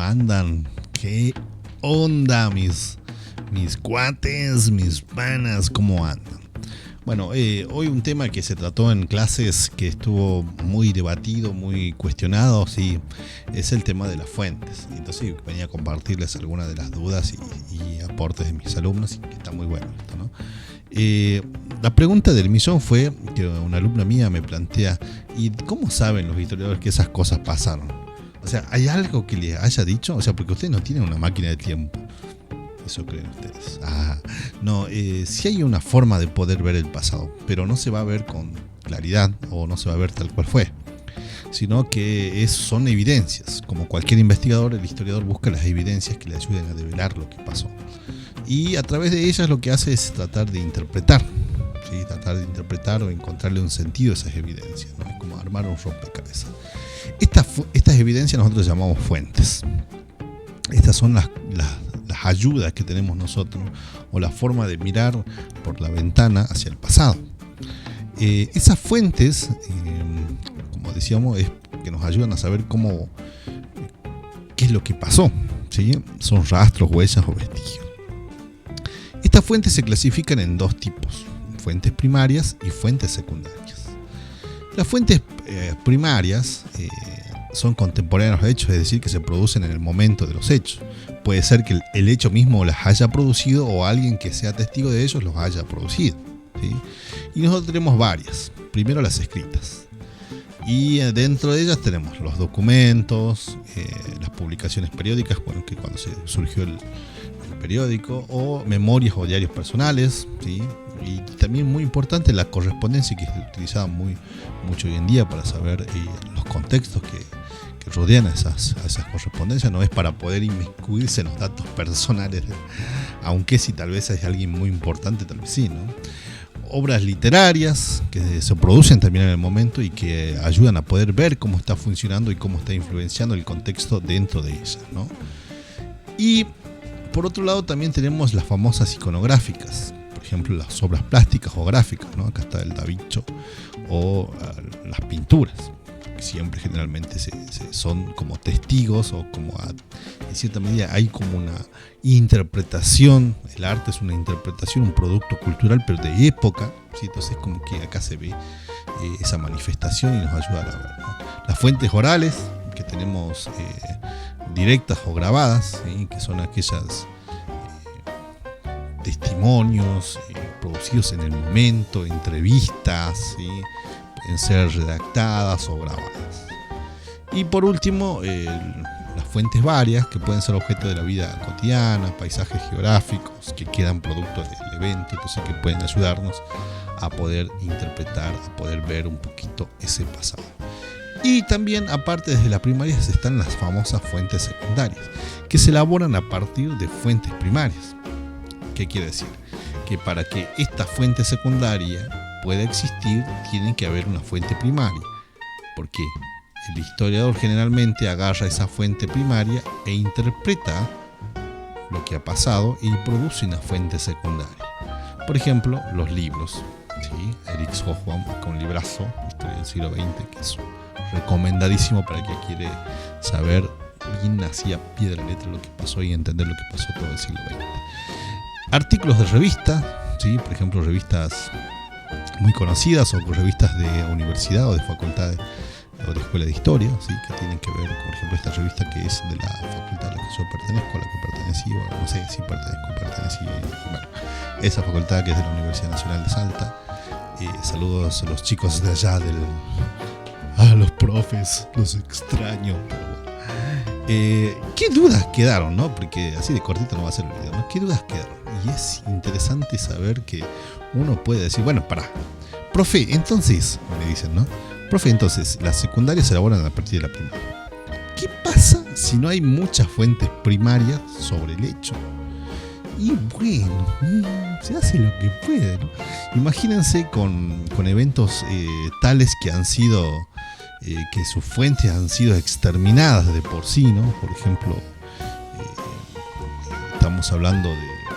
andan? ¿Qué onda, mis cuates, mis panas? ¿Cómo andan? Bueno, hoy un tema que se trató en clases que estuvo muy debatido, muy cuestionado, sí, es el tema de las fuentes. Entonces venía a compartirles algunas de las dudas y aportes de mis alumnos, y que está muy bueno esto, ¿no? La pregunta del millón fue que una alumna mía me plantea: ¿y cómo saben los historiadores que esas cosas pasaron? O sea, ¿hay algo que le haya dicho? O sea, porque ustedes no tienen una máquina de tiempo. Eso creen ustedes. No, sí hay una forma de poder ver el pasado, pero no se va a ver con claridad o no se va a ver tal cual fue, sino que son evidencias. Como cualquier investigador, el historiador busca las evidencias que le ayuden a develar lo que pasó. Y a través de ellas lo que hace es tratar de interpretar, ¿sí? Tratar de interpretar o encontrarle un sentido a esas evidencias, ¿no? Es como armar un rompecabezas. Estas evidencias nosotros llamamos fuentes. Estas son las ayudas que tenemos nosotros, o la forma de mirar por la ventana hacia el pasado. Esas fuentes, como decíamos, es que nos ayudan a saber qué es lo que pasó, ¿sí? Son rastros, huellas o vestigios. Estas fuentes se clasifican en dos tipos: fuentes primarias y fuentes secundarias. Las fuentes primarias son contemporáneos a los hechos, es decir, que se producen en el momento de los hechos. Puede ser que el hecho mismo las haya producido o alguien que sea testigo de ellos los haya producido, ¿sí? Y nosotros tenemos varias. Primero las escritas. Y dentro de ellas tenemos los documentos, las publicaciones periódicas, bueno, que cuando surgió el periódico, o memorias o diarios personales, ¿sí? Y también muy importante la correspondencia, que es utilizada mucho hoy en día para saber los contextos que rodean a esas correspondencias. No es para poder inmiscuirse en los datos personales, aunque si tal vez hay alguien muy importante, tal vez sí, ¿no? Obras literarias que se producen también en el momento y que ayudan a poder ver cómo está funcionando y cómo está influenciando el contexto dentro de ellas, ¿no? Y por otro lado también tenemos las famosas iconográficas, por ejemplo las obras plásticas o gráficas, ¿no? Acá está el Da Vinci, o las pinturas, que siempre generalmente son como testigos, o como en cierta medida hay como una interpretación. El arte es una interpretación, un producto cultural, pero de época, ¿sí? Entonces como que acá se ve esa manifestación y nos ayuda a ver, ¿no? Las fuentes orales que tenemos directas o grabadas, ¿sí? Que son aquellas testimonios producidos en el momento, entrevistas, ¿sí? Pueden ser redactadas o grabadas. Y por último, las fuentes varias, que pueden ser objeto de la vida cotidiana, paisajes geográficos que quedan producto del evento, entonces que pueden ayudarnos a poder interpretar, a poder ver un poquito ese pasado. Y también, aparte, desde las primarias están las famosas fuentes secundarias, que se elaboran a partir de fuentes primarias. ¿Qué quiere decir? Que para que esta fuente secundaria pueda existir, tiene que haber una fuente primaria. ¿Por qué? El historiador generalmente agarra esa fuente primaria e interpreta lo que ha pasado y produce una fuente secundaria. Por ejemplo, los libros, ¿sí? Eric Hobsbawm, con un librazo, Historia del siglo XX, que es recomendadísimo para quien quiere saber bien así a pie de la letra lo que pasó y entender lo que pasó todo el siglo XX. Artículos de revista, ¿sí? Por ejemplo, revistas muy conocidas o revistas de universidad o de facultad o de escuela de historia, ¿sí? Que tienen que ver, por ejemplo, esta revista que es de la facultad a la que yo pertenezco, a la que pertenecí, o no sé si pertenecí, bueno, esa facultad que es de la Universidad Nacional de Salta. Saludos a los chicos de allá, a los profes, los extraño. ¿Qué dudas quedaron, no? Porque así de cortito no va a ser el video, ¿no? ¿Qué dudas quedaron? Y es interesante saber que uno puede decir, bueno, pará, profe, entonces, me dicen, ¿no? Profe, entonces, las secundarias se elaboran a partir de la primaria. ¿Qué pasa si no hay muchas fuentes primarias sobre el hecho? Y bueno, se hace lo que puede, ¿no? Imagínense con eventos tales que han sido, que sus fuentes han sido exterminadas de por sí, ¿no? Por ejemplo, estamos hablando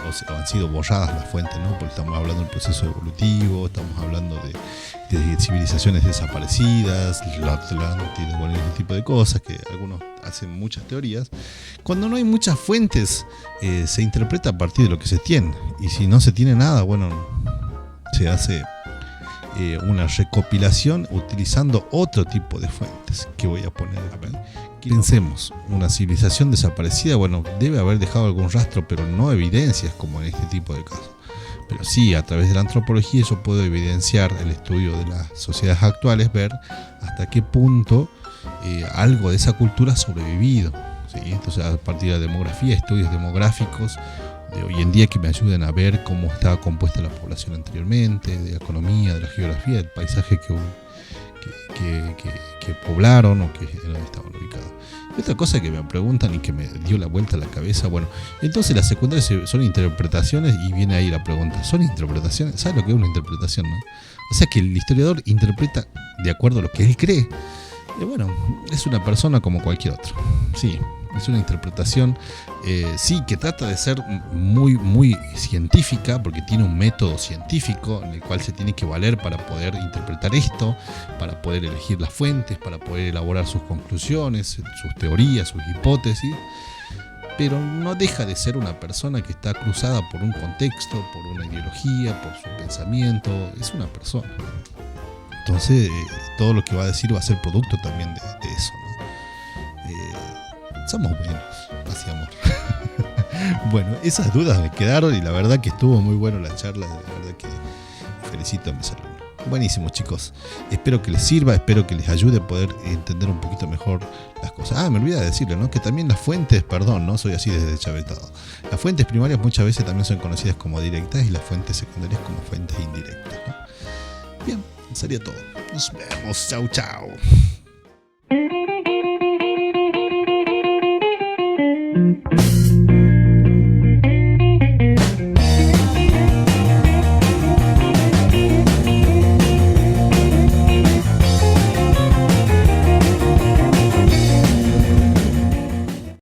o han sido borradas las fuentes, ¿no? Porque estamos hablando del proceso evolutivo, estamos hablando de civilizaciones desaparecidas, la Atlántida, bueno, ese tipo de cosas que algunos hacen muchas teorías. Cuando no hay muchas fuentes, se interpreta a partir de lo que se tiene, y si no se tiene nada, bueno, se hace una recopilación utilizando otro tipo de fuentes que voy a poner aquí. Pensemos, una civilización desaparecida, bueno, debe haber dejado algún rastro, pero no evidencias como en este tipo de casos. Pero sí, a través de la antropología yo puedo evidenciar el estudio de las sociedades actuales, ver hasta qué punto algo de esa cultura ha sobrevivido, ¿sí? Entonces, a partir de la demografía, estudios demográficos de hoy en día que me ayuden a ver cómo estaba compuesta la población anteriormente, de la economía, de la geografía, del paisaje que poblaron o que en donde estaban ubicados. Y otra cosa que me preguntan y que me dio la vuelta a la cabeza, bueno, entonces las secundarias son interpretaciones, y viene ahí la pregunta, ¿son interpretaciones? ¿Sabes lo que es una interpretación, no? O sea que el historiador interpreta de acuerdo a lo que él cree. Y bueno, es una persona como cualquier otro. Sí, es una interpretación, sí, que trata de ser muy científica, porque tiene un método científico en el cual se tiene que valer para poder interpretar esto, para poder elegir las fuentes, para poder elaborar sus conclusiones, sus teorías, sus hipótesis, pero no deja de ser una persona que está cruzada por un contexto, por una ideología, por su pensamiento. Es una persona. Entonces, todo lo que va a decir va a ser producto también de eso, ¿no? Somos buenos, paz y amor. Bueno, esas dudas me quedaron, y la verdad que estuvo muy bueno la charla. De verdad que felicito a mis alumnos. Buenísimo, chicos. Espero que les sirva, espero que les ayude a poder entender un poquito mejor las cosas. Me olvidé de decirle, ¿no? Que también las fuentes, perdón, no soy así desde chavetado. Las fuentes primarias muchas veces también son conocidas como directas, y las fuentes secundarias como fuentes indirectas, ¿no? Bien, sería todo. Nos vemos. Chau, chau.